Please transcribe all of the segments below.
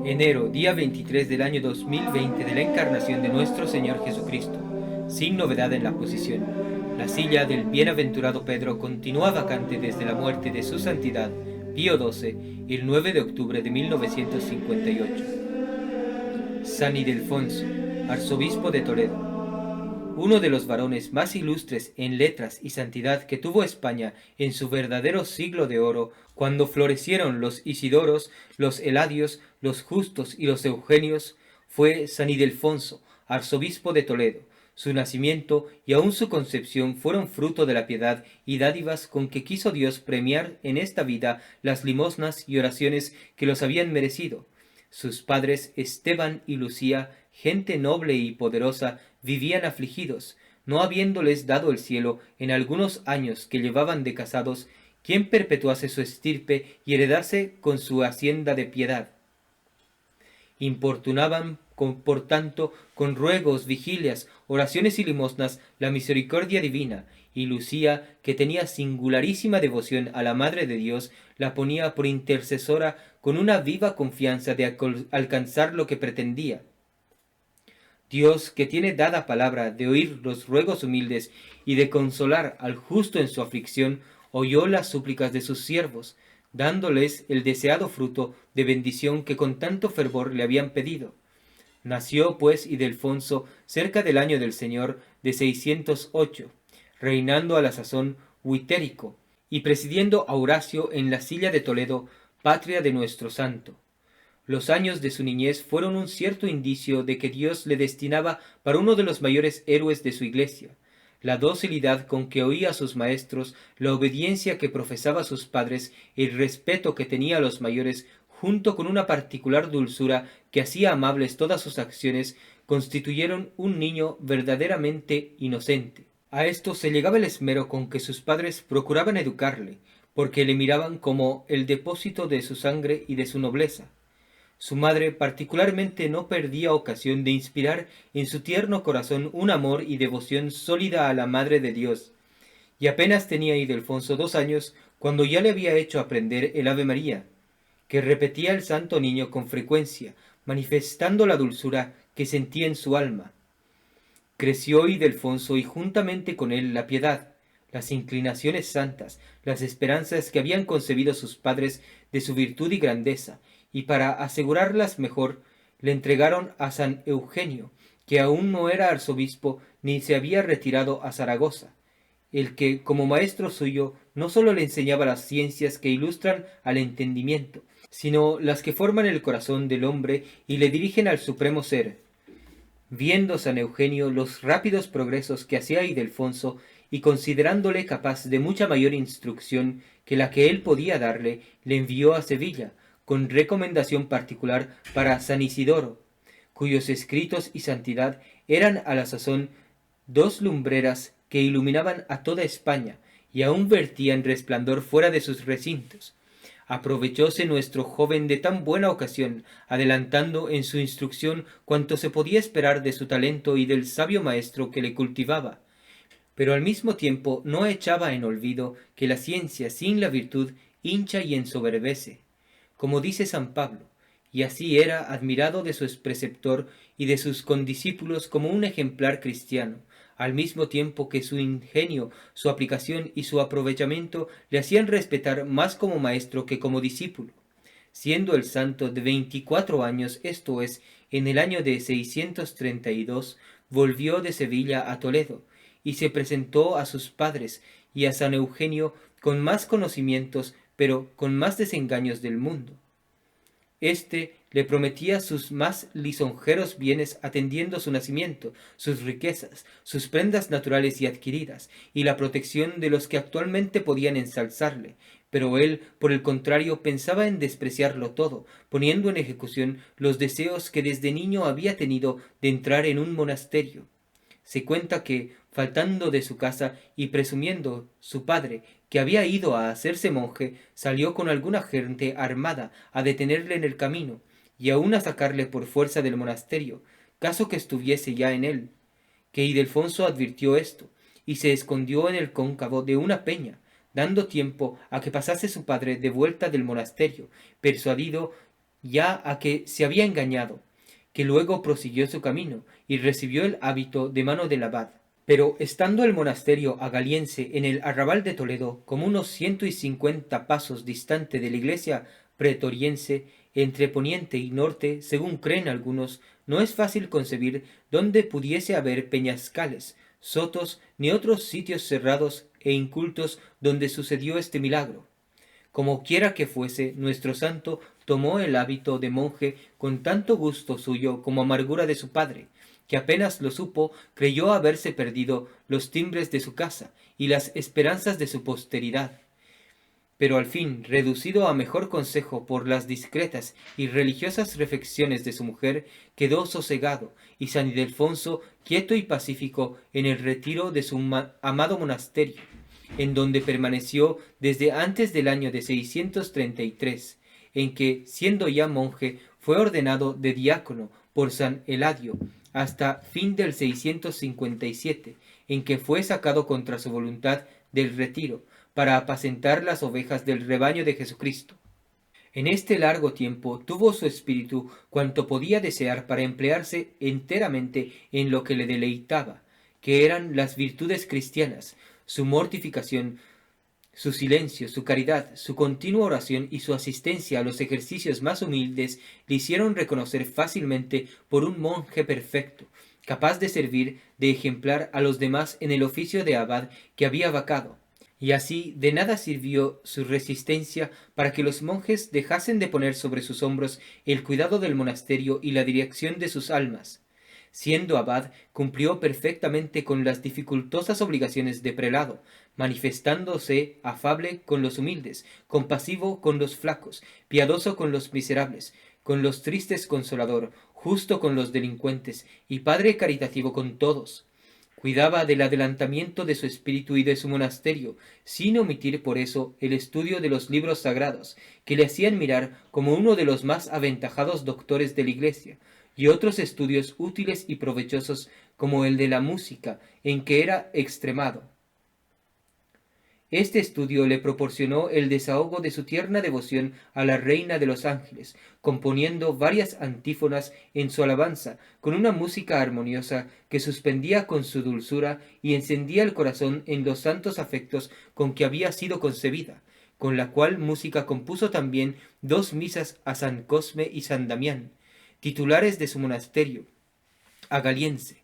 Enero, día 23 del año 2020 de la encarnación de nuestro Señor Jesucristo. Sin novedad en la posición. La silla del bienaventurado Pedro continúa vacante desde la muerte de su santidad Pío XII el 9 de octubre de 1958. San Ildefonso, arzobispo de Toledo. Uno de los varones más ilustres en letras y santidad que tuvo España en su verdadero siglo de oro, cuando florecieron los Isidoros, los Eladios, los Justos y los Eugenios, fue San Ildefonso, arzobispo de Toledo. Su nacimiento y aun su concepción fueron fruto de la piedad y dádivas con que quiso Dios premiar en esta vida las limosnas y oraciones que los habían merecido. Sus padres Esteban y Lucía, gente noble y poderosa, vivían afligidos, no habiéndoles dado el cielo en algunos años que llevaban de casados, quien perpetuase su estirpe y heredase con su hacienda de piedad. Importunaban, por tanto, con ruegos, vigilias, oraciones y limosnas, la misericordia divina, y Lucía, que tenía singularísima devoción a la Madre de Dios, la ponía por intercesora con una viva confianza de alcanzar lo que pretendía. Dios, que tiene dada palabra de oír los ruegos humildes y de consolar al justo en su aflicción, oyó las súplicas de sus siervos, dándoles el deseado fruto de bendición que con tanto fervor le habían pedido. Nació, pues, Ildefonso cerca del año del Señor de 608, reinando a la sazón Huitérico, y presidiendo a Horacio en la silla de Toledo, patria de nuestro santo. Los años de su niñez fueron un cierto indicio de que Dios le destinaba para uno de los mayores héroes de su iglesia. La docilidad con que oía a sus maestros, la obediencia que profesaba a sus padres, el respeto que tenía a los mayores, junto con una particular dulzura que hacía amables todas sus acciones, constituyeron un niño verdaderamente inocente. A esto se llegaba el esmero con que sus padres procuraban educarle, porque le miraban como el depósito de su sangre y de su nobleza. Su madre particularmente no perdía ocasión de inspirar en su tierno corazón un amor y devoción sólida a la Madre de Dios, y apenas tenía Ildefonso 2 años cuando ya le había hecho aprender el Ave María, que repetía el santo niño con frecuencia, manifestando la dulzura que sentía en su alma. Creció Ildefonso y juntamente con él la piedad, las inclinaciones santas, las esperanzas que habían concebido sus padres de su virtud y grandeza, y para asegurarlas mejor, le entregaron a San Eugenio, que aún no era arzobispo ni se había retirado a Zaragoza, el que, como maestro suyo, no sólo le enseñaba las ciencias que ilustran al entendimiento, sino las que forman el corazón del hombre y le dirigen al supremo ser. Viendo San Eugenio los rápidos progresos que hacía Ildefonso y considerándole capaz de mucha mayor instrucción que la que él podía darle, le envió a Sevilla, con recomendación particular para San Isidoro, cuyos escritos y santidad eran a la sazón dos lumbreras que iluminaban a toda España y aún vertían resplandor fuera de sus recintos. Aprovechóse nuestro joven de tan buena ocasión, adelantando en su instrucción cuanto se podía esperar de su talento y del sabio maestro que le cultivaba, pero al mismo tiempo no echaba en olvido que la ciencia sin la virtud hincha y ensoberbece, como dice San Pablo, y así era admirado de su preceptor y de sus condiscípulos como un ejemplar cristiano, al mismo tiempo que su ingenio, su aplicación y su aprovechamiento le hacían respetar más como maestro que como discípulo. Siendo el santo de 24 años, esto es, en el año de 632, volvió de Sevilla a Toledo, y se presentó a sus padres y a San Eugenio con más conocimientos, pero con más desengaños del mundo. Este le prometía sus más lisonjeros bienes atendiendo su nacimiento, sus riquezas, sus prendas naturales y adquiridas, y la protección de los que actualmente podían ensalzarle, pero él, por el contrario, pensaba en despreciarlo todo, poniendo en ejecución los deseos que desde niño había tenido de entrar en un monasterio. Se cuenta que, faltando de su casa y presumiendo su padre que había ido a hacerse monje, salió con alguna gente armada a detenerle en el camino, y aun a sacarle por fuerza del monasterio, caso que estuviese ya en él. Que Ildefonso advirtió esto, y se escondió en el cóncavo de una peña, dando tiempo a que pasase su padre de vuelta del monasterio, persuadido ya a que se había engañado, que luego prosiguió su camino y recibió el hábito de mano del abad. Pero estando el monasterio agaliense en el arrabal de Toledo, como unos 150 pasos distante de la iglesia pretoriense, entre poniente y norte, según creen algunos, no es fácil concebir dónde pudiese haber peñascales, sotos, ni otros sitios cerrados e incultos donde sucedió este milagro. Como quiera que fuese, nuestro santo tomó el hábito de monje con tanto gusto suyo como amargura de su padre, que apenas lo supo, creyó haberse perdido los timbres de su casa y las esperanzas de su posteridad. Pero al fin, reducido a mejor consejo por las discretas y religiosas reflexiones de su mujer, quedó sosegado, y San Ildefonso quieto y pacífico en el retiro de su amado monasterio, en donde permaneció desde antes del año de 633, en que, siendo ya monje, fue ordenado de diácono por San Eladio, hasta fin del 657, en que fue sacado contra su voluntad del retiro, para apacentar las ovejas del rebaño de Jesucristo. En este largo tiempo tuvo su espíritu cuanto podía desear para emplearse enteramente en lo que le deleitaba, que eran las virtudes cristianas, su mortificación, su silencio, su caridad, su continua oración y su asistencia a los ejercicios más humildes le hicieron reconocer fácilmente por un monje perfecto, capaz de servir de ejemplar a los demás en el oficio de abad que había vacado. Y así de nada sirvió su resistencia para que los monjes dejasen de poner sobre sus hombros el cuidado del monasterio y la dirección de sus almas. Siendo abad, cumplió perfectamente con las dificultosas obligaciones de prelado, manifestándose afable con los humildes, compasivo con los flacos, piadoso con los miserables, con los tristes consolador, justo con los delincuentes, y padre caritativo con todos. Cuidaba del adelantamiento de su espíritu y de su monasterio, sin omitir por eso el estudio de los libros sagrados, que le hacían mirar como uno de los más aventajados doctores de la Iglesia, y otros estudios útiles y provechosos como el de la música, en que era extremado. Este estudio le proporcionó el desahogo de su tierna devoción a la Reina de los Ángeles, componiendo varias antífonas en su alabanza, con una música armoniosa que suspendía con su dulzura y encendía el corazón en los santos afectos con que había sido concebida, con la cual música compuso también 2 misas a San Cosme y San Damián, titulares de su monasterio agaliense.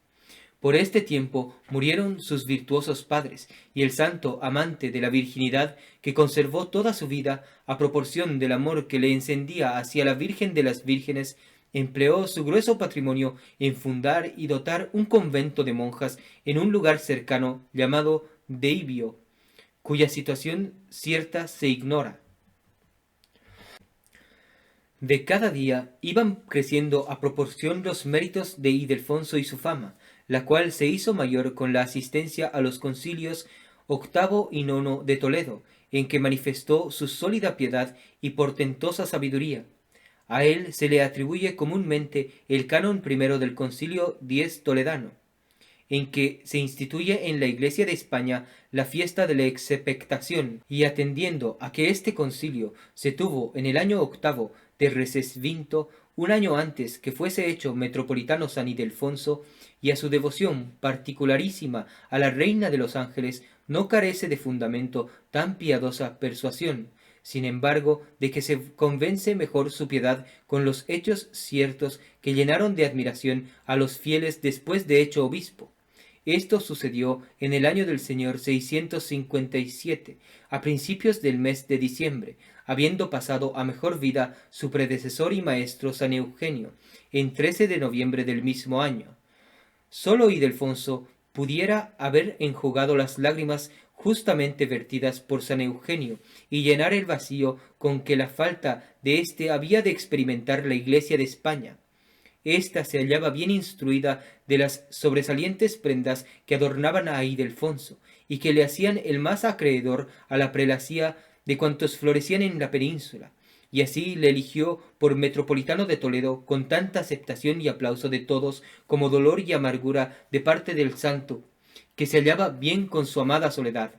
Por este tiempo murieron sus virtuosos padres, y el santo, amante de la virginidad, que conservó toda su vida a proporción del amor que le encendía hacia la Virgen de las Vírgenes, empleó su grueso patrimonio en fundar y dotar un convento de monjas en un lugar cercano llamado Deibio, cuya situación cierta se ignora. De cada día iban creciendo a proporción los méritos de Ildefonso y su fama, la cual se hizo mayor con la asistencia a los concilios octavo y nono de Toledo, en que manifestó su sólida piedad y portentosa sabiduría. A él se le atribuye comúnmente el canon primero del concilio 10 toledano, en que se instituye en la Iglesia de España la fiesta de la expectación, y atendiendo a que este concilio se tuvo en el año octavo de Recesvinto, un año antes que fuese hecho metropolitano San Ildefonso, y a su devoción particularísima a la Reina de los Ángeles, no carece de fundamento tan piadosa persuasión, sin embargo, de que se convence mejor su piedad con los hechos ciertos que llenaron de admiración a los fieles después de hecho obispo. Esto sucedió en el año del Señor 657, a principios del mes de diciembre, habiendo pasado a mejor vida su predecesor y maestro San Eugenio, en 13 de noviembre del mismo año. Sólo Ildefonso pudiera haber enjugado las lágrimas justamente vertidas por San Eugenio y llenar el vacío con que la falta de éste había de experimentar la Iglesia de España. Esta se hallaba bien instruida de las sobresalientes prendas que adornaban a Ildefonso y que le hacían el más acreedor a la prelacía de cuantos florecían en la península, y así le eligió por metropolitano de Toledo con tanta aceptación y aplauso de todos como dolor y amargura de parte del santo, que se hallaba bien con su amada soledad.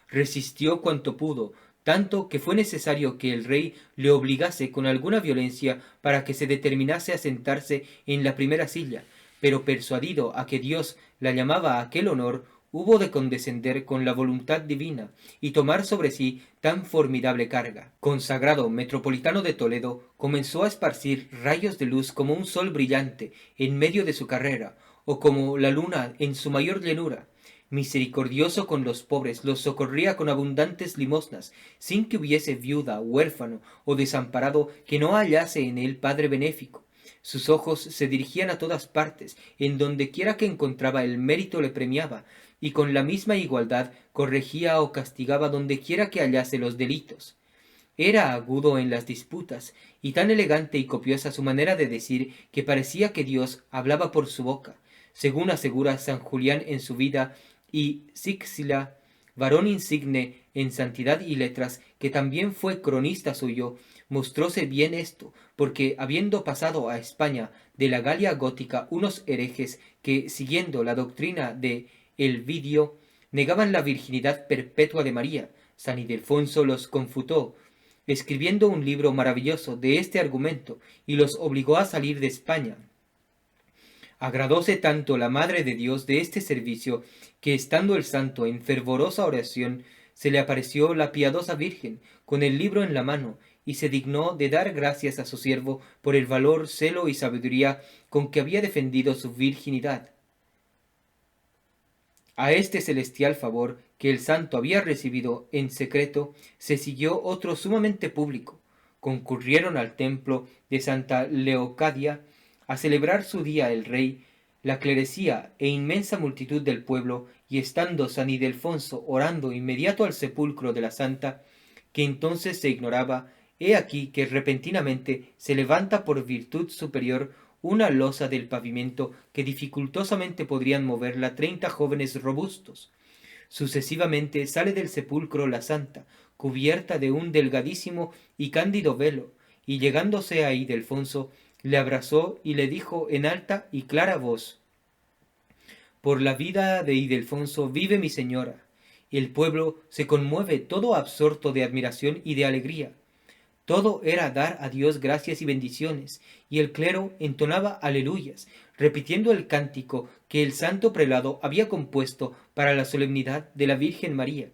Resistió cuanto pudo tanto que fue necesario que el rey le obligase con alguna violencia para que se determinase a sentarse en la primera silla, pero persuadido a que Dios la llamaba a aquel honor, hubo de condescender con la voluntad divina y tomar sobre sí tan formidable carga. Consagrado metropolitano de Toledo, comenzó a esparcir rayos de luz como un sol brillante en medio de su carrera, o como la luna en su mayor llenura. Misericordioso con los pobres, los socorría con abundantes limosnas, sin que hubiese viuda, huérfano o desamparado que no hallase en él padre benéfico. Sus ojos se dirigían a todas partes, en donde quiera que encontraba el mérito le premiaba, y con la misma igualdad corregía o castigaba donde quiera que hallase los delitos. Era agudo en las disputas, y tan elegante y copiosa su manera de decir que parecía que Dios hablaba por su boca, según asegura San Julián en su vida, y Sixila, varón insigne en santidad y letras, que también fue cronista suyo, mostróse bien esto, porque habiendo pasado a España de la Galia gótica unos herejes que, siguiendo la doctrina de Elvidio, negaban la virginidad perpetua de María, San Ildefonso los confutó, escribiendo un libro maravilloso de este argumento, y los obligó a salir de España. Agradóse tanto la Madre de Dios de este servicio, que estando el santo en fervorosa oración, se le apareció la piadosa Virgen, con el libro en la mano, y se dignó de dar gracias a su siervo por el valor, celo y sabiduría con que había defendido su virginidad. A este celestial favor que el santo había recibido en secreto, se siguió otro sumamente público. Concurrieron al templo de Santa Leocadia a celebrar su día el rey, la clerecía e inmensa multitud del pueblo, y estando San Ildefonso orando inmediato al sepulcro de la santa, que entonces se ignoraba, he aquí que repentinamente se levanta por virtud superior una losa del pavimento que dificultosamente podrían moverla 30 jóvenes robustos. Sucesivamente sale del sepulcro la santa, cubierta de un delgadísimo y cándido velo, y llegándose a Ildefonso, le abrazó y le dijo en alta y clara voz: «Por la vida de Ildefonso vive mi señora». El pueblo se conmueve todo absorto de admiración y de alegría. Todo era dar a Dios gracias y bendiciones, y el clero entonaba aleluyas, repitiendo el cántico que el santo prelado había compuesto para la solemnidad de la Virgen María,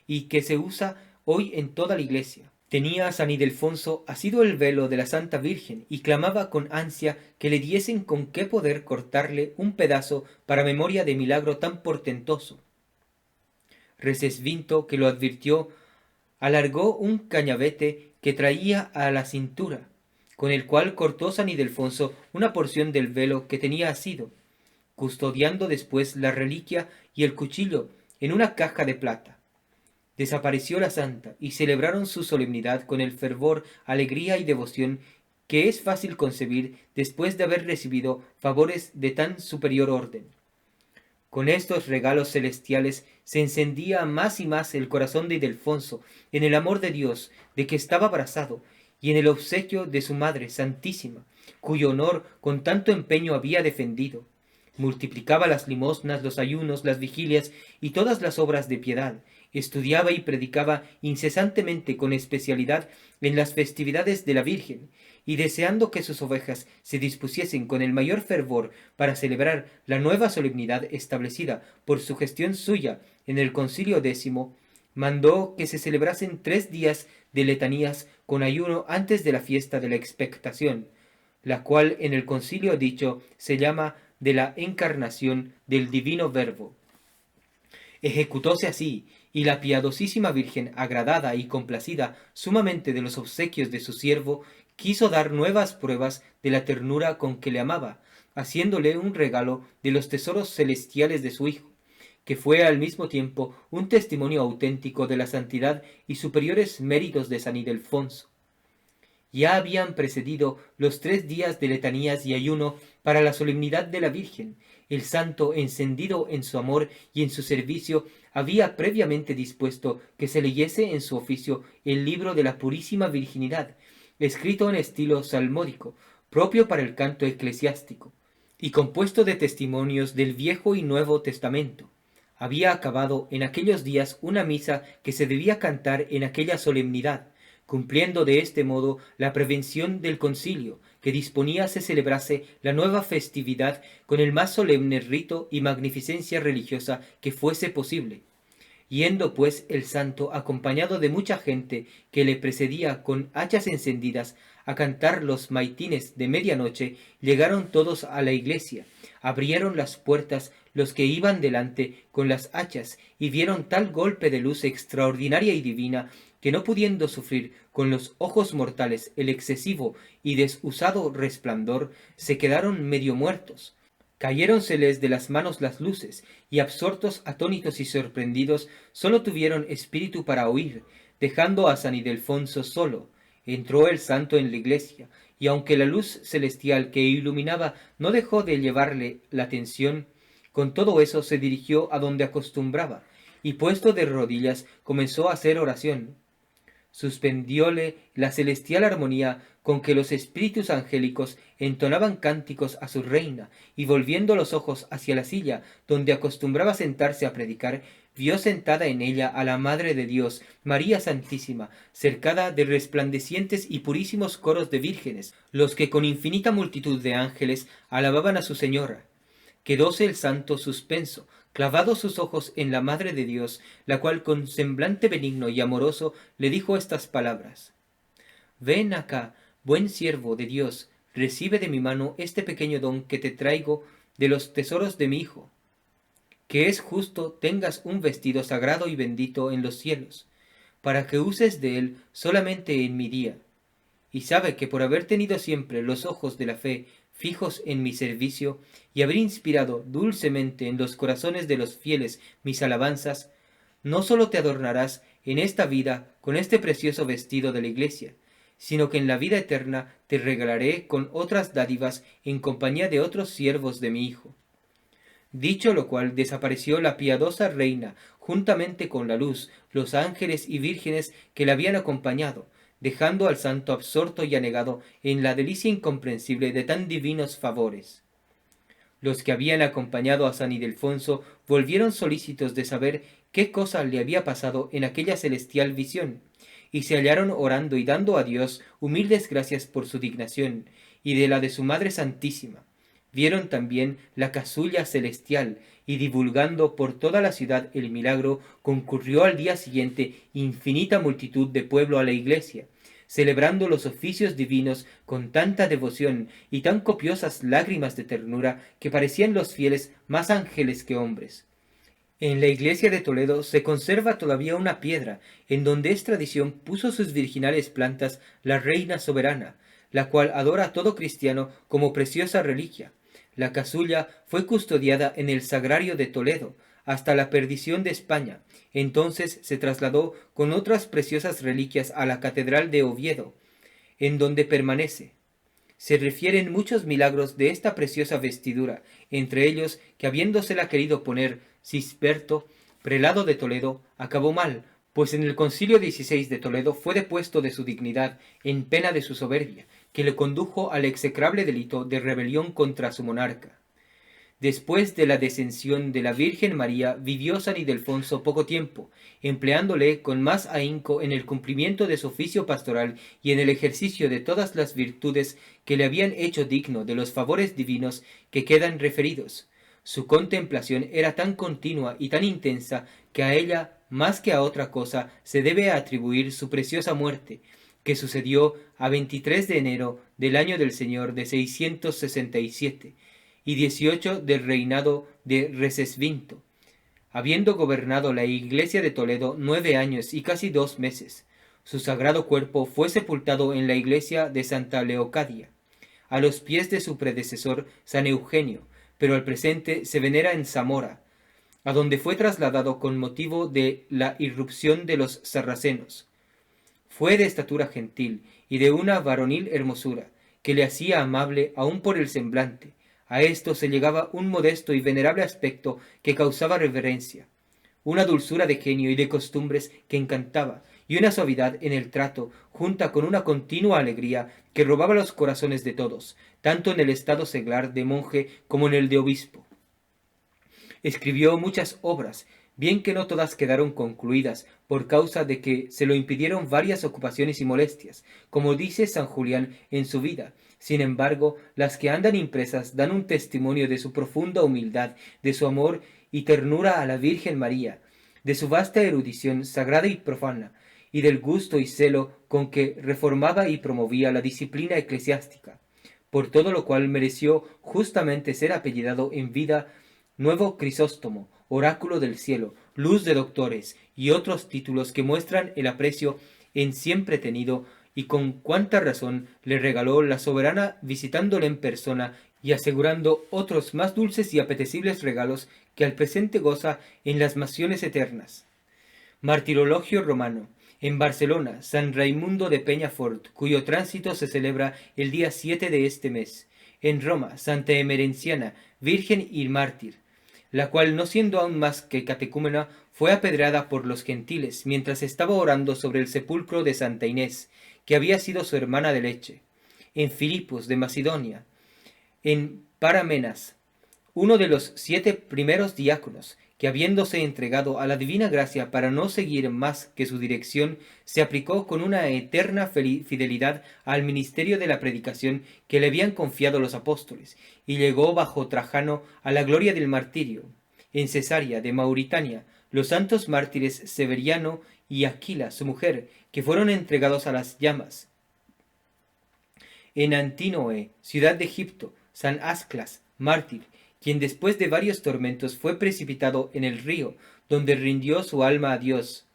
y que se usa hoy en toda la iglesia. Tenía San Ildefonso asido el velo de la Santa Virgen, y clamaba con ansia que le diesen con qué poder cortarle un pedazo para memoria de milagro tan portentoso. Recesvinto, que lo advirtió, alargó un cañavete que traía a la cintura, con el cual cortó San Ildefonso una porción del velo que tenía asido, custodiando después la reliquia y el cuchillo en una caja de plata. Desapareció la santa, y celebraron su solemnidad con el fervor, alegría y devoción que es fácil concebir después de haber recibido favores de tan superior orden. Con estos regalos celestiales se encendía más y más el corazón de Ildefonso en el amor de Dios de que estaba abrazado, y en el obsequio de su Madre Santísima, cuyo honor con tanto empeño había defendido. Multiplicaba las limosnas, los ayunos, las vigilias y todas las obras de piedad. Estudiaba y predicaba incesantemente con especialidad en las festividades de la Virgen, y deseando que sus ovejas se dispusiesen con el mayor fervor para celebrar la nueva solemnidad establecida por sugestión suya en el Concilio X, mandó que se celebrasen 3 días de letanías con ayuno antes de la fiesta de la expectación, la cual en el concilio dicho se llama de la encarnación del divino Verbo. Ejecutóse así, y la piadosísima Virgen, agradada y complacida sumamente de los obsequios de su siervo, quiso dar nuevas pruebas de la ternura con que le amaba, haciéndole un regalo de los tesoros celestiales de su Hijo, que fue al mismo tiempo un testimonio auténtico de la santidad y superiores méritos de San Ildefonso. Ya habían precedido los 3 días de letanías y ayuno para la solemnidad de la Virgen. El santo, encendido en su amor y en su servicio, había previamente dispuesto que se leyese en su oficio el libro de la Purísima Virginidad, escrito en estilo salmódico, propio para el canto eclesiástico, y compuesto de testimonios del Viejo y Nuevo Testamento. Había acabado en aquellos días una misa que se debía cantar en aquella solemnidad, cumpliendo de este modo la prevención del concilio, que disponía se celebrase la nueva festividad con el más solemne rito y magnificencia religiosa que fuese posible. Yendo pues el santo, acompañado de mucha gente que le precedía con hachas encendidas, a cantar los maitines de medianoche, llegaron todos a la iglesia, abrieron las puertas los que iban delante con las hachas, y vieron tal golpe de luz extraordinaria y divina, que no pudiendo sufrir con los ojos mortales el excesivo y desusado resplandor, se quedaron medio muertos. Cayéronseles de las manos las luces, y absortos, atónitos y sorprendidos, sólo tuvieron espíritu para oír, dejando a San Ildefonso solo. Entró el santo en la iglesia, y aunque la luz celestial que iluminaba no dejó de llevarle la atención, con todo eso se dirigió a donde acostumbraba, y puesto de rodillas comenzó a hacer oración. Suspendióle la celestial armonía con que los espíritus angélicos entonaban cánticos a su reina, y volviendo los ojos hacia la silla donde acostumbraba sentarse a predicar, vio sentada en ella a la Madre de Dios, María Santísima, cercada de resplandecientes y purísimos coros de vírgenes, los que con infinita multitud de ángeles alababan a su Señora. Quedóse el santo suspenso, clavados sus ojos en la Madre de Dios, la cual con semblante benigno y amoroso le dijo estas palabras: Ven acá, buen siervo de Dios, recibe de mi mano este pequeño don que te traigo de los tesoros de mi Hijo, que es justo tengas un vestido sagrado y bendito en los cielos, para que uses de él solamente en mi día. Y sabe que por haber tenido siempre los ojos de la fe fijos en mi servicio, y haber inspirado dulcemente en los corazones de los fieles mis alabanzas, no sólo te adornarás en esta vida con este precioso vestido de la iglesia, sino que en la vida eterna te regalaré con otras dádivas en compañía de otros siervos de mi Hijo. Dicho lo cual, desapareció la piadosa reina, juntamente con la luz, los ángeles y vírgenes que la habían acompañado, dejando al santo absorto y anegado en la delicia incomprensible de tan divinos favores. Los que habían acompañado a San Ildefonso volvieron solícitos de saber qué cosa le había pasado en aquella celestial visión, y se hallaron orando y dando a Dios humildes gracias por su dignación, y de la de su Madre Santísima. Vieron también la casulla celestial, y divulgando por toda la ciudad el milagro, concurrió al día siguiente infinita multitud de pueblo a la iglesia, celebrando los oficios divinos con tanta devoción y tan copiosas lágrimas de ternura que parecían los fieles más ángeles que hombres. En la iglesia de Toledo se conserva todavía una piedra, en donde es tradición puso sus virginales plantas la reina soberana, la cual adora a todo cristiano como preciosa reliquia. La casulla fue custodiada en el sagrario de Toledo hasta la perdición de España. Entonces se trasladó con otras preciosas reliquias a la catedral de Oviedo, en donde permanece. Se refieren muchos milagros de esta preciosa vestidura, entre ellos que habiéndosela querido poner Cisberto, prelado de Toledo, acabó mal, pues en el concilio 16 de Toledo fue depuesto de su dignidad en pena de su soberbia, que le condujo al execrable delito de rebelión contra su monarca. Después de la descensión de la Virgen María, vivió San Ildefonso poco tiempo, empleándole con más ahínco en el cumplimiento de su oficio pastoral y en el ejercicio de todas las virtudes que le habían hecho digno de los favores divinos que quedan referidos. Su contemplación era tan continua y tan intensa que a ella, más que a otra cosa, se debe atribuir su preciosa muerte, que sucedió a 23 de enero del año del Señor de 667, y 18 del reinado de Recesvinto, habiendo gobernado la iglesia de Toledo 9 años y casi 2 meses. Su sagrado cuerpo fue sepultado en la iglesia de Santa Leocadia, a los pies de su predecesor San Eugenio, pero al presente se venera en Zamora, a donde fue trasladado con motivo de la irrupción de los sarracenos. Fue de estatura gentil y de una varonil hermosura, que le hacía amable aun por el semblante. A esto se llegaba un modesto y venerable aspecto que causaba reverencia, una dulzura de genio y de costumbres que encantaba, y una suavidad en el trato, junta con una continua alegría que robaba los corazones de todos, tanto en el estado seglar de monje como en el de obispo. Escribió muchas obras, bien que no todas quedaron concluidas, por causa de que se lo impidieron varias ocupaciones y molestias, como dice San Julián en su vida. Sin embargo, las que andan impresas dan un testimonio de su profunda humildad, de su amor y ternura a la Virgen María, de su vasta erudición sagrada y profana, y del gusto y celo con que reformaba y promovía la disciplina eclesiástica, por todo lo cual mereció justamente ser apellidado en vida Nuevo Crisóstomo, oráculo del cielo, luz de doctores, y otros títulos que muestran el aprecio en siempre tenido y con cuánta razón le regaló la soberana visitándole en persona y asegurando otros más dulces y apetecibles regalos que al presente goza en las mansiones eternas. Martirologio romano. En Barcelona, San Raimundo de Peñafort, cuyo tránsito se celebra el día 7 de este mes. En Roma, Santa Emerenciana, virgen y mártir, la cual, no siendo aún más que catecúmena, fue apedreada por los gentiles mientras estaba orando sobre el sepulcro de Santa Inés, que había sido su hermana de leche. En Filipos de Macedonia. En Paramenas, uno de los 7 primeros diáconos, que habiéndose entregado a la divina gracia para no seguir más que su dirección, se aplicó con una eterna fidelidad al ministerio de la predicación que le habían confiado los apóstoles, y llegó bajo Trajano a la gloria del martirio. En Cesarea de Mauritania, los santos mártires Severiano y Aquila, su mujer, que fueron entregados a las llamas. En Antinoe, ciudad de Egipto, San Asclas, mártir, quien después de varios tormentos fue precipitado en el río, donde rindió su alma a Dios.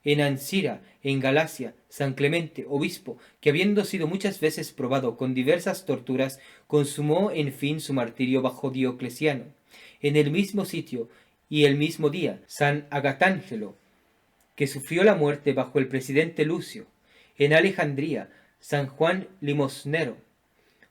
En Ancira, en Galacia, San Clemente, obispo, que habiendo sido muchas veces probado con diversas torturas, consumó en fin su martirio bajo Diocleciano. En el mismo sitio y el mismo día, San Agatángelo, que sufrió la muerte bajo el presidente Lucio. En Alejandría, San Juan Limosnero,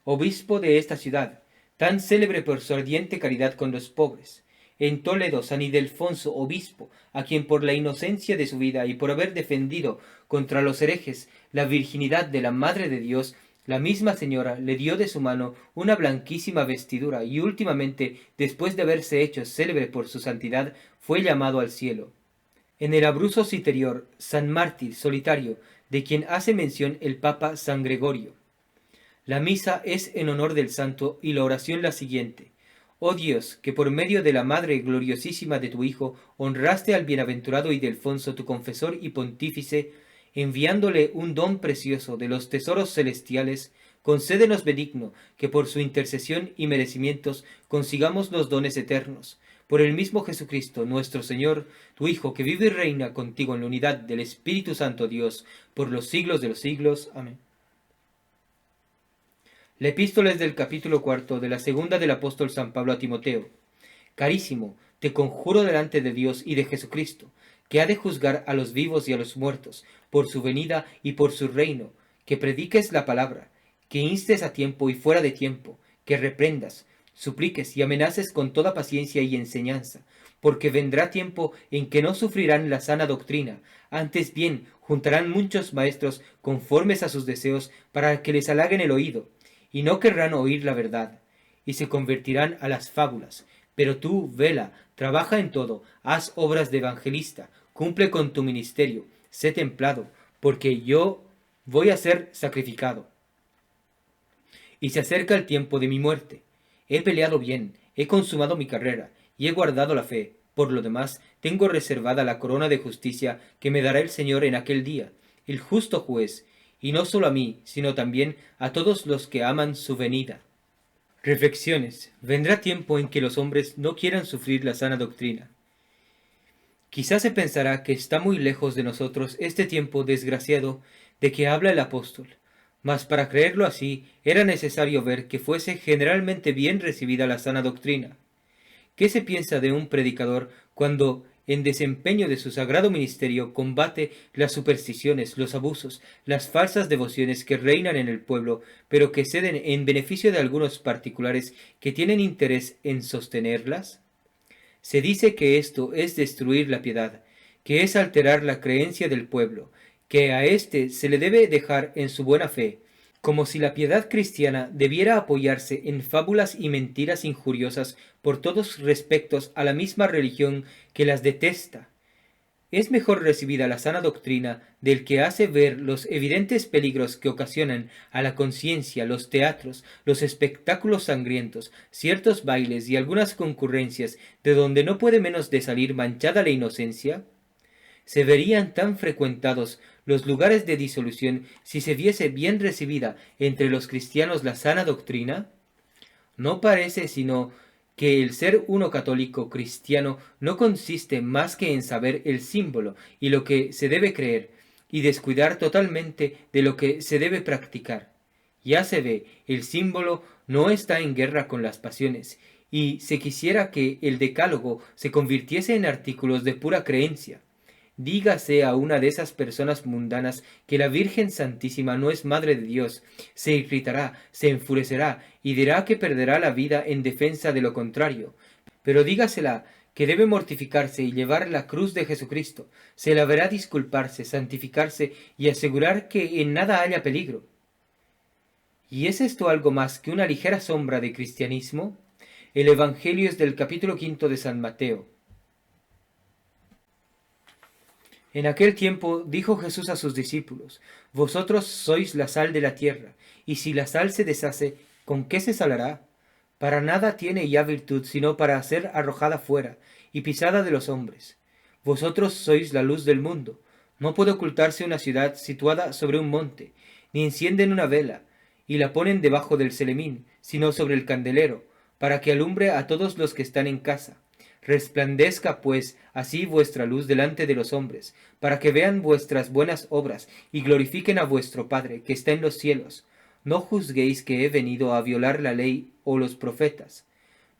obispo de esta ciudad, tan célebre por su ardiente caridad con los pobres. En Toledo, San Ildefonso, obispo, a quien por la inocencia de su vida y por haber defendido contra los herejes la virginidad de la Madre de Dios, la misma señora le dio de su mano una blanquísima vestidura y últimamente, después de haberse hecho célebre por su santidad, fue llamado al cielo. En el Abruzzo Citerior, San Mártir solitario, de quien hace mención el Papa San Gregorio. La misa es en honor del santo y la oración la siguiente. Oh Dios, que por medio de la Madre gloriosísima de tu Hijo honraste al bienaventurado Ildefonso, tu confesor y pontífice, enviándole un don precioso de los tesoros celestiales, concédenos benigno que por su intercesión y merecimientos consigamos los dones eternos. Por el mismo Jesucristo, nuestro Señor, tu Hijo, que vive y reina contigo en la unidad del Espíritu Santo Dios, por los siglos de los siglos. Amén. La epístola es del capítulo 4 de la segunda del apóstol San Pablo a Timoteo. Carísimo, te conjuro delante de Dios y de Jesucristo, que ha de juzgar a los vivos y a los muertos, por su venida y por su reino, que prediques la palabra, que instes a tiempo y fuera de tiempo, que reprendas, supliques y amenaces con toda paciencia y enseñanza, porque vendrá tiempo en que no sufrirán la sana doctrina, antes bien juntarán muchos maestros conformes a sus deseos para que les halaguen el oído, y no querrán oír la verdad, y se convertirán a las fábulas. Pero tú, vela, trabaja en todo, haz obras de evangelista, cumple con tu ministerio, sé templado, porque yo voy a ser sacrificado. Y se acerca el tiempo de mi muerte. He peleado bien, he consumado mi carrera, y he guardado la fe. Por lo demás, tengo reservada la corona de justicia que me dará el Señor en aquel día, el justo juez, y no solo a mí, sino también a todos los que aman su venida. Reflexiones. Vendrá tiempo en que los hombres no quieran sufrir la sana doctrina. Quizás se pensará que está muy lejos de nosotros este tiempo desgraciado de que habla el apóstol, mas para creerlo así era necesario ver que fuese generalmente bien recibida la sana doctrina. ¿Qué se piensa de un predicador cuando en desempeño de su sagrado ministerio combate las supersticiones, los abusos, las falsas devociones que reinan en el pueblo, pero que ceden en beneficio de algunos particulares que tienen interés en sostenerlas? Se dice que esto es destruir la piedad, que es alterar la creencia del pueblo, que a éste se le debe dejar en su buena fe, como si la piedad cristiana debiera apoyarse en fábulas y mentiras injuriosas por todos respectos a la misma religión que las detesta. Es mejor recibida la sana doctrina del que hace ver los evidentes peligros que ocasionan a la conciencia los teatros, los espectáculos sangrientos, ciertos bailes y algunas concurrencias de donde no puede menos de salir manchada la inocencia. Se verían tan frecuentados los lugares de disolución si se viese bien recibida entre los cristianos la sana doctrina. No parece sino que el ser uno católico cristiano no consiste más que en saber el símbolo y lo que se debe creer, y descuidar totalmente de lo que se debe practicar. Ya se ve, el símbolo no está en guerra con las pasiones, y se quisiera que el decálogo se convirtiese en artículos de pura creencia. Dígase a una de esas personas mundanas que la Virgen Santísima no es Madre de Dios, se irritará, se enfurecerá y dirá que perderá la vida en defensa de lo contrario. Pero dígasela que debe mortificarse y llevar la cruz de Jesucristo, se la verá disculparse, santificarse y asegurar que en nada haya peligro. ¿Y es esto algo más que una ligera sombra de cristianismo? El Evangelio es del capítulo 5 de San Mateo. En aquel tiempo dijo Jesús a sus discípulos: Vosotros sois la sal de la tierra, y si la sal se deshace, ¿con qué se salará? Para nada tiene ya virtud, sino para ser arrojada fuera y pisada de los hombres. Vosotros sois la luz del mundo. No puede ocultarse una ciudad situada sobre un monte, ni encienden una vela, y la ponen debajo del celemín, sino sobre el candelero, para que alumbre a todos los que están en casa. Resplandezca, pues, así vuestra luz delante de los hombres, para que vean vuestras buenas obras y glorifiquen a vuestro Padre que está en los cielos. No juzguéis que he venido a violar la ley o los profetas.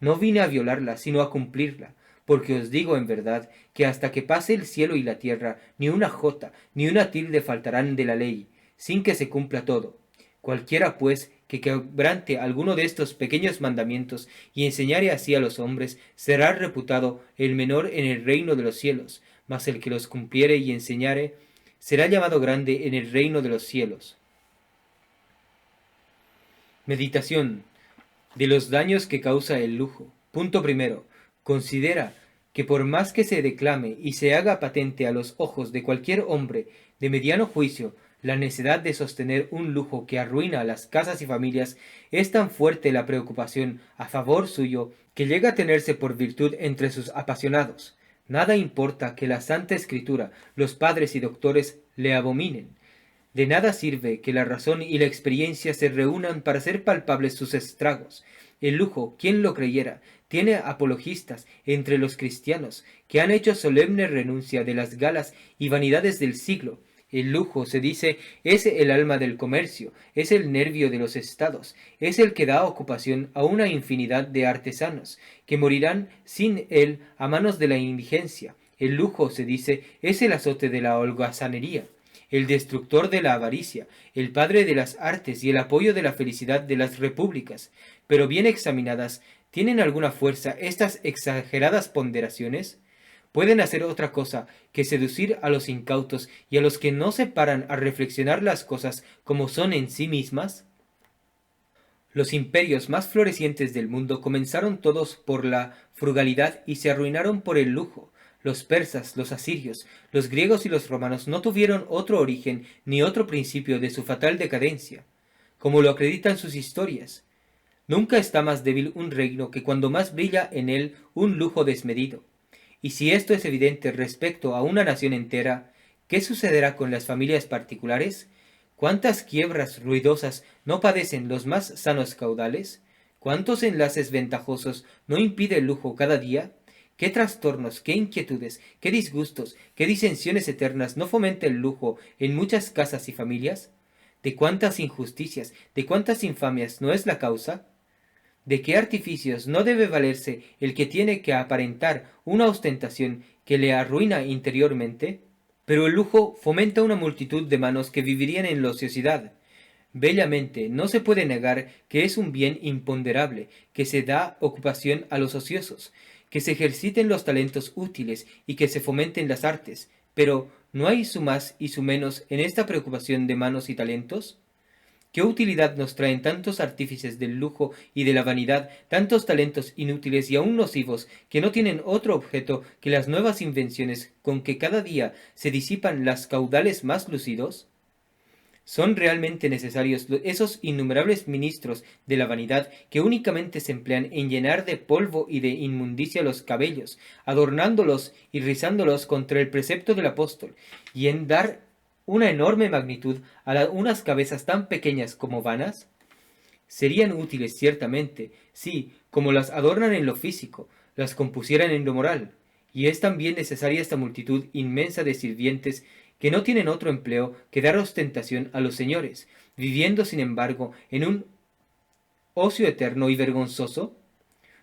No vine a violarla, sino a cumplirla, porque os digo en verdad que hasta que pase el cielo y la tierra, ni una jota, ni una tilde faltarán de la ley, sin que se cumpla todo. Cualquiera, pues, que quebrante alguno de estos pequeños mandamientos y enseñare así a los hombres, será reputado el menor en el reino de los cielos, mas el que los cumpliere y enseñare, será llamado grande en el reino de los cielos. Meditación de los daños que causa el lujo. Punto primero. Considera que por más que se declame y se haga patente a los ojos de cualquier hombre de mediano juicio la necesidad de sostener un lujo que arruina las casas y familias, es tan fuerte la preocupación a favor suyo que llega a tenerse por virtud entre sus apasionados. Nada importa que la Santa Escritura, los padres y doctores le abominen. De nada sirve que la razón y la experiencia se reúnan para hacer palpables sus estragos. El lujo, ¿quién lo creyera?, tiene apologistas entre los cristianos que han hecho solemne renuncia de las galas y vanidades del siglo. El lujo, se dice, es el alma del comercio, es el nervio de los estados, es el que da ocupación a una infinidad de artesanos, que morirán sin él a manos de la indigencia. El lujo, se dice, es el azote de la holgazanería, el destructor de la avaricia, el padre de las artes y el apoyo de la felicidad de las repúblicas. Pero bien examinadas, ¿tienen alguna fuerza estas exageradas ponderaciones? ¿Pueden hacer otra cosa que seducir a los incautos y a los que no se paran a reflexionar las cosas como son en sí mismas? Los imperios más florecientes del mundo comenzaron todos por la frugalidad y se arruinaron por el lujo. Los persas, los asirios, los griegos y los romanos no tuvieron otro origen ni otro principio de su fatal decadencia, como lo acreditan sus historias. Nunca está más débil un reino que cuando más brilla en él un lujo desmedido. Y si esto es evidente respecto a una nación entera, ¿qué sucederá con las familias particulares? ¿Cuántas quiebras ruidosas no padecen los más sanos caudales? ¿Cuántos enlaces ventajosos no impide el lujo cada día? ¿Qué trastornos, qué inquietudes, qué disgustos, qué disensiones eternas no fomenta el lujo en muchas casas y familias? ¿De cuántas injusticias, de cuántas infamias no es la causa? ¿De qué artificios no debe valerse el que tiene que aparentar una ostentación que le arruina interiormente? Pero el lujo fomenta una multitud de manos que vivirían en la ociosidad. Bellamente, no se puede negar que es un bien imponderable, que se da ocupación a los ociosos, que se ejerciten los talentos útiles y que se fomenten las artes, pero ¿no hay su más y su menos en esta preocupación de manos y talentos? ¿Qué utilidad nos traen tantos artífices del lujo y de la vanidad, tantos talentos inútiles y aún nocivos, que no tienen otro objeto que las nuevas invenciones con que cada día se disipan las caudales más lucidos? ¿Son realmente necesarios esos innumerables ministros de la vanidad que únicamente se emplean en llenar de polvo y de inmundicia los cabellos, adornándolos y rizándolos contra el precepto del apóstol, y en dar una enorme magnitud a unas cabezas tan pequeñas como vanas? Serían útiles ciertamente, si, como las adornan en lo físico, las compusieran en lo moral, y es también necesaria esta multitud inmensa de sirvientes que no tienen otro empleo que dar ostentación a los señores, viviendo sin embargo en un ocio eterno y vergonzoso.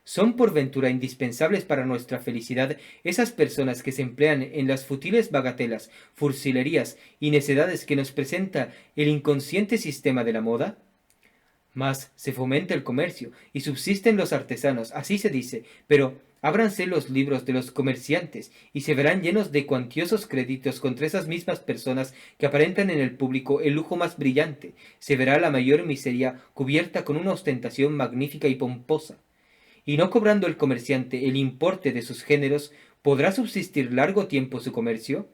¿Son por ventura indispensables para nuestra felicidad esas personas que se emplean en las futiles bagatelas, furcilerías y necedades que nos presenta el inconsciente sistema de la moda? Mas se fomenta el comercio y subsisten los artesanos, así se dice, pero ábranse los libros de los comerciantes y se verán llenos de cuantiosos créditos contra esas mismas personas que aparentan en el público el lujo más brillante. Se verá la mayor miseria cubierta con una ostentación magnífica y pomposa. Y no cobrando el comerciante el importe de sus géneros, ¿podrá subsistir largo tiempo su comercio?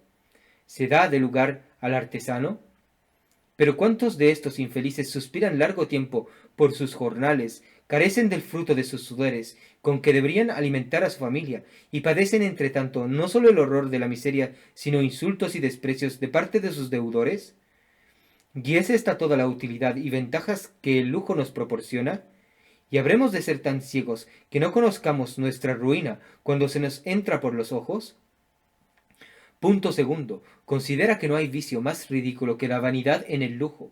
¿Se da de lugar al artesano? Pero cuántos de estos infelices suspiran largo tiempo por sus jornales, carecen del fruto de sus sudores, con que deberían alimentar a su familia, y padecen entre tanto no sólo el horror de la miseria, sino insultos y desprecios de parte de sus deudores? ¿Y es esta toda la utilidad y ventajas que el lujo nos proporciona? ¿Y habremos de ser tan ciegos que no conozcamos nuestra ruina cuando se nos entra por los ojos? Punto segundo. Considera que no hay vicio más ridículo que la vanidad en el lujo,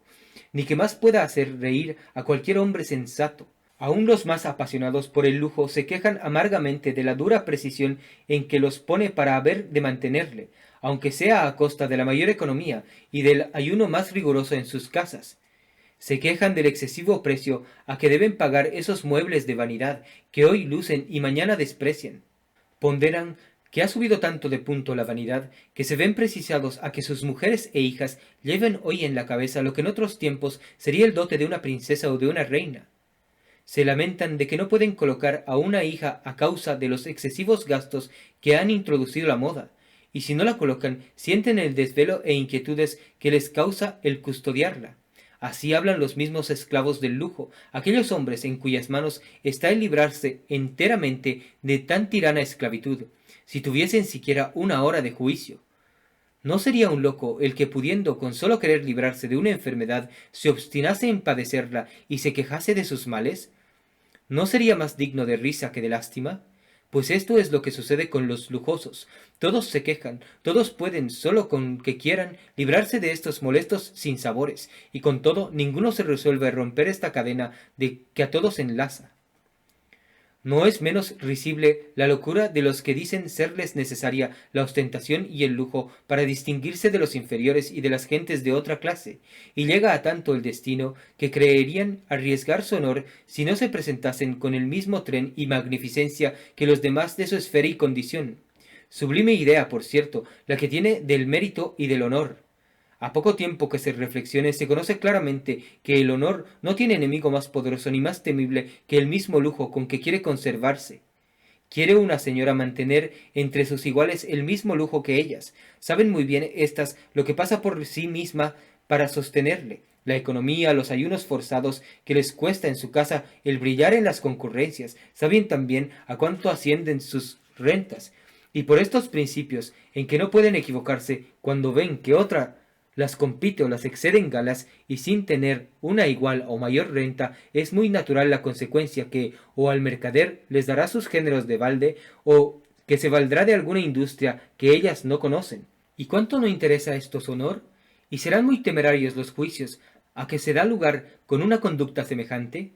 ni que más pueda hacer reír a cualquier hombre sensato. Aun los más apasionados por el lujo se quejan amargamente de la dura precisión en que los pone para haber de mantenerle, aunque sea a costa de la mayor economía y del ayuno más riguroso en sus casas. Se quejan del excesivo precio a que deben pagar esos muebles de vanidad que hoy lucen y mañana desprecian. Ponderan que ha subido tanto de punto la vanidad que se ven precisados a que sus mujeres e hijas lleven hoy en la cabeza lo que en otros tiempos sería el dote de una princesa o de una reina. Se lamentan de que no pueden colocar a una hija a causa de los excesivos gastos que han introducido la moda, y si no la colocan, sienten el desvelo e inquietudes que les causa el custodiarla. Así hablan los mismos esclavos del lujo, aquellos hombres en cuyas manos está el librarse enteramente de tan tirana esclavitud, si tuviesen siquiera una hora de juicio. ¿No sería un loco el que pudiendo con solo querer librarse de una enfermedad se obstinase en padecerla y se quejase de sus males? ¿No sería más digno de risa que de lástima? Pues esto es lo que sucede con los lujosos. Todos se quejan, todos pueden, solo con que quieran, librarse de estos molestos sinsabores, y con todo ninguno se resuelve a romper esta cadena de que a todos enlaza. No es menos risible la locura de los que dicen serles necesaria la ostentación y el lujo para distinguirse de los inferiores y de las gentes de otra clase, y llega a tanto el destino que creerían arriesgar su honor si no se presentasen con el mismo tren y magnificencia que los demás de su esfera y condición. Sublime idea, por cierto, la que tiene del mérito y del honor. A poco tiempo que se reflexione, se conoce claramente que el honor no tiene enemigo más poderoso ni más temible que el mismo lujo con que quiere conservarse. Quiere una señora mantener entre sus iguales el mismo lujo que ellas. Saben muy bien éstas lo que pasa por sí misma para sostenerle, la economía, los ayunos forzados que les cuesta en su casa el brillar en las concurrencias. Saben también a cuánto ascienden sus rentas. Y por estos principios, en que no pueden equivocarse cuando ven que otra las compite o las excede en galas y sin tener una igual o mayor renta, es muy natural la consecuencia que o al mercader les dará sus géneros de balde o que se valdrá de alguna industria que ellas no conocen. ¿Y cuánto no interesa esto su honor? ¿Y serán muy temerarios los juicios a que se da lugar con una conducta semejante?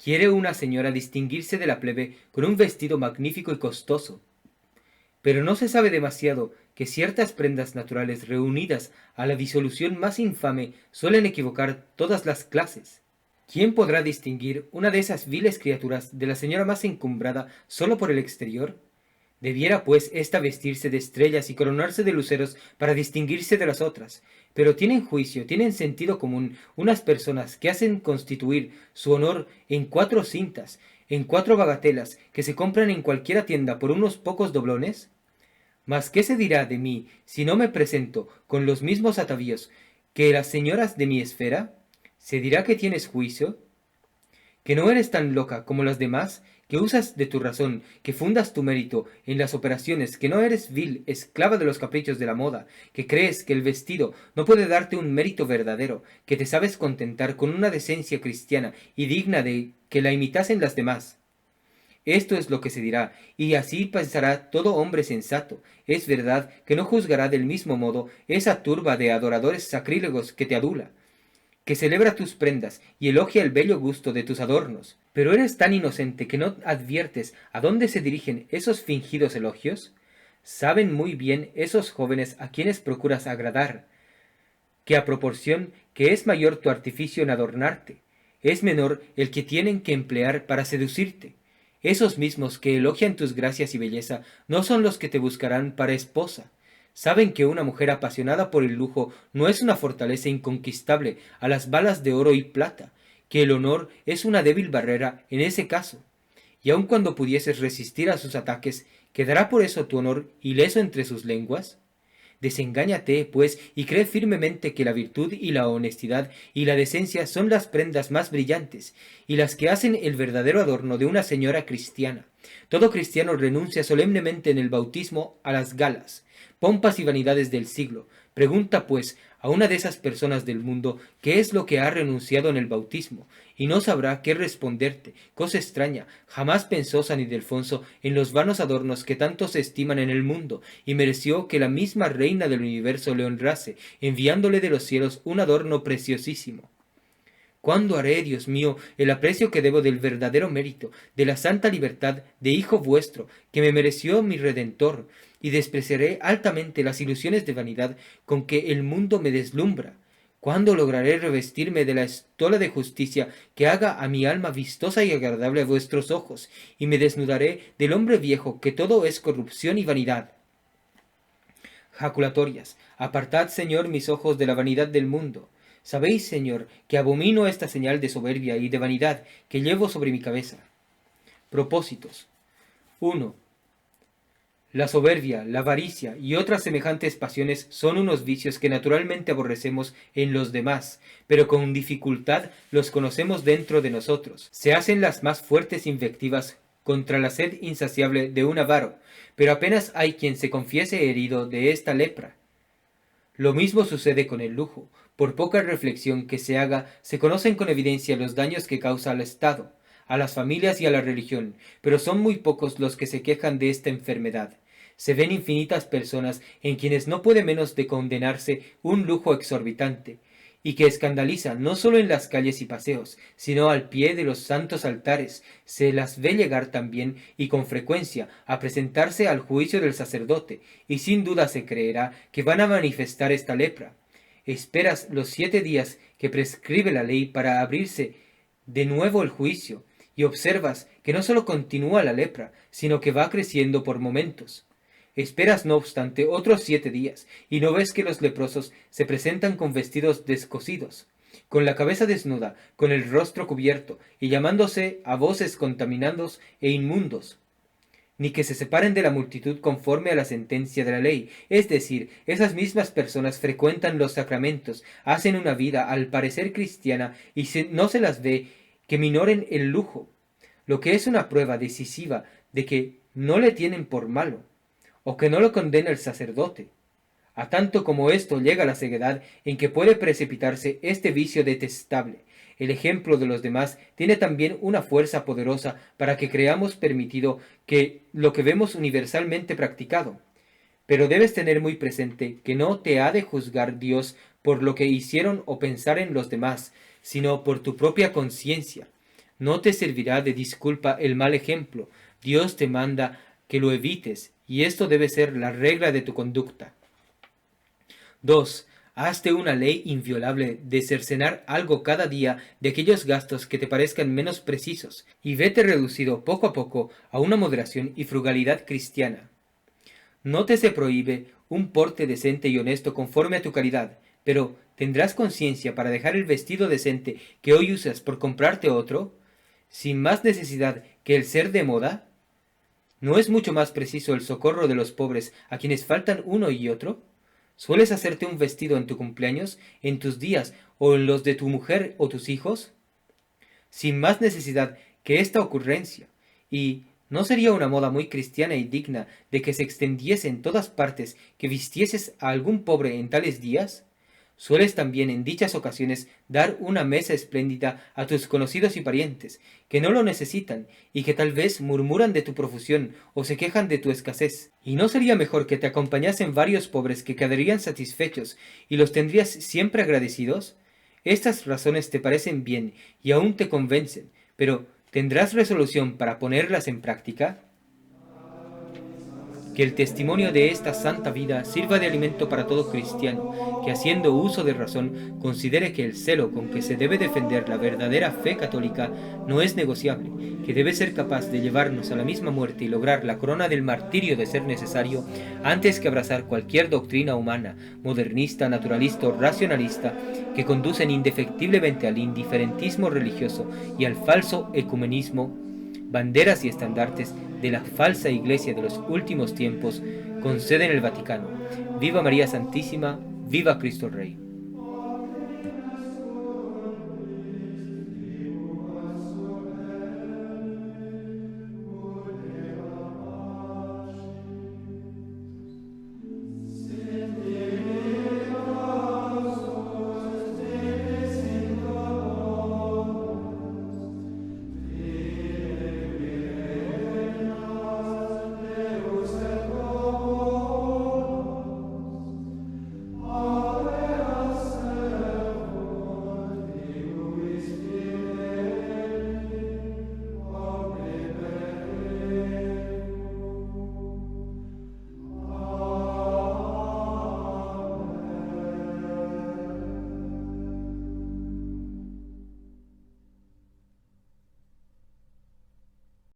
Quiere una señora distinguirse de la plebe con un vestido magnífico y costoso, pero no se sabe demasiado que ciertas prendas naturales reunidas a la disolución más infame suelen equivocar todas las clases. ¿Quién podrá distinguir una de esas viles criaturas de la señora más encumbrada solo por el exterior? Debiera pues ésta vestirse de estrellas y coronarse de luceros para distinguirse de las otras. Pero tienen juicio, tienen sentido común unas personas que hacen constituir su honor en 4 cintas, en 4 bagatelas, que se compran en cualquiera tienda por unos pocos doblones. Mas ¿qué se dirá de mí si no me presento con los mismos atavíos que las señoras de mi esfera? ¿Se dirá que tienes juicio? ¿Que no eres tan loca como las demás? ¿Que usas de tu razón, que fundas tu mérito en las operaciones, que no eres vil, esclava de los caprichos de la moda, que crees que el vestido no puede darte un mérito verdadero, que te sabes contentar con una decencia cristiana y digna de que la imitasen las demás? Esto es lo que se dirá, y así pensará todo hombre sensato. Es verdad que no juzgará del mismo modo esa turba de adoradores sacrílegos que te adula, que celebra tus prendas y elogia el bello gusto de tus adornos. Pero eres tan inocente que no adviertes a dónde se dirigen esos fingidos elogios. Saben muy bien esos jóvenes a quienes procuras agradar, que a proporción que es mayor tu artificio en adornarte, es menor el que tienen que emplear para seducirte. Esos mismos que elogian tus gracias y belleza no son los que te buscarán para esposa. Saben que una mujer apasionada por el lujo no es una fortaleza inconquistable a las balas de oro y plata, que el honor es una débil barrera en ese caso. Y aun cuando pudieses resistir a sus ataques, ¿quedará por eso tu honor ileso entre sus lenguas? Desengáñate, pues, y cree firmemente que la virtud y la honestidad y la decencia son las prendas más brillantes, y las que hacen el verdadero adorno de una señora cristiana. Todo cristiano renuncia solemnemente en el bautismo a las galas, pompas y vanidades del siglo. Pregunta, pues, a una de esas personas del mundo qué es lo que ha renunciado en el bautismo, y no sabrá qué responderte. Cosa extraña, jamás pensó San Ildefonso en los vanos adornos que tanto se estiman en el mundo, y mereció que la misma reina del universo le honrase, enviándole de los cielos un adorno preciosísimo. ¿Cuándo haré, Dios mío, el aprecio que debo del verdadero mérito, de la santa libertad de hijo vuestro, que me mereció mi Redentor, y despreciaré altamente las ilusiones de vanidad con que el mundo me deslumbra? ¿Cuándo lograré revestirme de la estola de justicia que haga a mi alma vistosa y agradable a vuestros ojos, y me desnudaré del hombre viejo que todo es corrupción y vanidad? Jaculatorias. Apartad, Señor, mis ojos de la vanidad del mundo. Sabéis, Señor, que abomino esta señal de soberbia y de vanidad que llevo sobre mi cabeza. Propósitos. 1. La soberbia, la avaricia y otras semejantes pasiones son unos vicios que naturalmente aborrecemos en los demás, pero con dificultad los conocemos dentro de nosotros. Se hacen las más fuertes invectivas contra la sed insaciable de un avaro, pero apenas hay quien se confiese herido de esta lepra. Lo mismo sucede con el lujo. Por poca reflexión que se haga, se conocen con evidencia los daños que causa al Estado, a las familias y a la religión, pero son muy pocos los que se quejan de esta enfermedad. Se ven infinitas personas en quienes no puede menos de condenarse un lujo exorbitante, y que escandaliza no solo en las calles y paseos, sino al pie de los santos altares. Se las ve llegar también, y con frecuencia, a presentarse al juicio del sacerdote, y sin duda se creerá que van a manifestar esta lepra. Esperas los 7 días que prescribe la ley para abrirse de nuevo el juicio, y observas que no sólo continúa la lepra, sino que va creciendo por momentos. Esperas, no obstante, otros 7 días, y no ves que los leprosos se presentan con vestidos descosidos, con la cabeza desnuda, con el rostro cubierto, y llamándose a voces contaminados e inmundos, ni que se separen de la multitud conforme a la sentencia de la ley. Es decir, esas mismas personas frecuentan los sacramentos, hacen una vida al parecer cristiana, y no se las ve que minoren el lujo, lo que es una prueba decisiva de que no le tienen por malo, o que no lo condena el sacerdote. A tanto como esto llega la ceguedad en que puede precipitarse este vicio detestable, el ejemplo de los demás tiene también una fuerza poderosa para que creamos permitido que lo que vemos universalmente practicado. Pero debes tener muy presente que no te ha de juzgar Dios por lo que hicieron o pensaren los demás, sino por tu propia conciencia. No te servirá de disculpa el mal ejemplo. Dios te manda que lo evites, y esto debe ser la regla de tu conducta. 2. Hazte una ley inviolable de cercenar algo cada día de aquellos gastos que te parezcan menos precisos, y vete reducido poco a poco a una moderación y frugalidad cristiana. No te se prohíbe un porte decente y honesto conforme a tu caridad, pero ¿tendrás conciencia para dejar el vestido decente que hoy usas por comprarte otro, sin más necesidad que el ser de moda? ¿No es mucho más preciso el socorro de los pobres a quienes faltan uno y otro? ¿Sueles hacerte un vestido en tu cumpleaños, en tus días o en los de tu mujer o tus hijos? Sin más necesidad que esta ocurrencia, y ¿no sería una moda muy cristiana y digna de que se extendiese en todas partes que vistieses a algún pobre en tales días? Sueles también en dichas ocasiones dar una mesa espléndida a tus conocidos y parientes, que no lo necesitan y que tal vez murmuran de tu profusión o se quejan de tu escasez. ¿Y no sería mejor que te acompañasen varios pobres que quedarían satisfechos y los tendrías siempre agradecidos? Estas razones te parecen bien y aún te convencen, pero ¿tendrás resolución para ponerlas en práctica? Que el testimonio de esta santa vida sirva de alimento para todo cristiano, que haciendo uso de razón considere que el celo con que se debe defender la verdadera fe católica no es negociable, que debe ser capaz de llevarnos a la misma muerte y lograr la corona del martirio de ser necesario, antes que abrazar cualquier doctrina humana, modernista, naturalista o racionalista, que conducen indefectiblemente al indiferentismo religioso y al falso ecumenismo, banderas y estandartes de la falsa iglesia de los últimos tiempos, con sede en el Vaticano. Viva María Santísima, viva Cristo Rey.